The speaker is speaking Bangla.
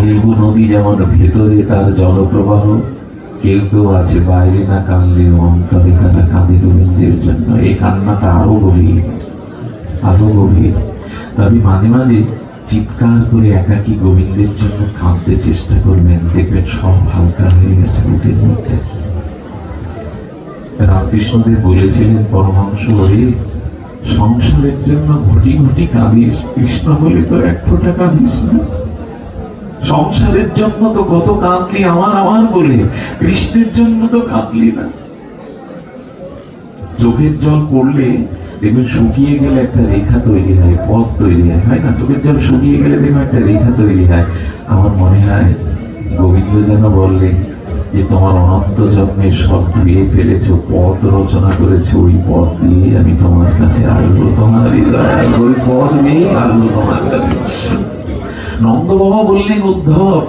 ফল্গু নদী যেমন ভেতরে তার জলপ্রবাহ, কেউ কেউ আছে বাইরে না কাঁদলেও অন্তরে তারা কাঁদে গোবিন্দের জন্য। এই কান্নাটা আরো গভীর, আরো গভীর। তবে মাঝে মাঝে চিৎকার করে একাকী গোবিন্দের জন্য কাঁদতে চেষ্টা করবেন, দেখবেন সব হালকা হয়ে গেছে বুকের মধ্যে। রামকৃষ্ণদেব বলেছিলেন, পরমহংস হয়ে সংসারের জন্য ঘটি ঘটি কাঁদিস, কৃষ্ণ বলে তো এক ফোঁটা কাঁদিস না। সংসারের জন্য তো কত কাঁদলি আমার আমার বলে, কৃষ্ণের জন্য তো কাঁদলি না। চোখের জল পড়লে দেখবেন শুকিয়ে গেলে একটা রেখা তৈরি হয়, পথ তৈরি হয় না? চোখের জল শুকিয়ে গেলে দেখবেন একটা রেখা তৈরি হয়। আমার মনে হয় গোবিন্দ যেন বললেন যে তোমার অনন্ত জন্মের সব ধুয়ে ফেলেছো, পথ রচনা করেছো, ওই পথ দিয়ে আমি তোমার কাছে আসবো, তোমার হৃদয় ওই পথ নিয়ে আসবো তোমার কাছে। নন্দ বাবা বললেন, উদ্ধব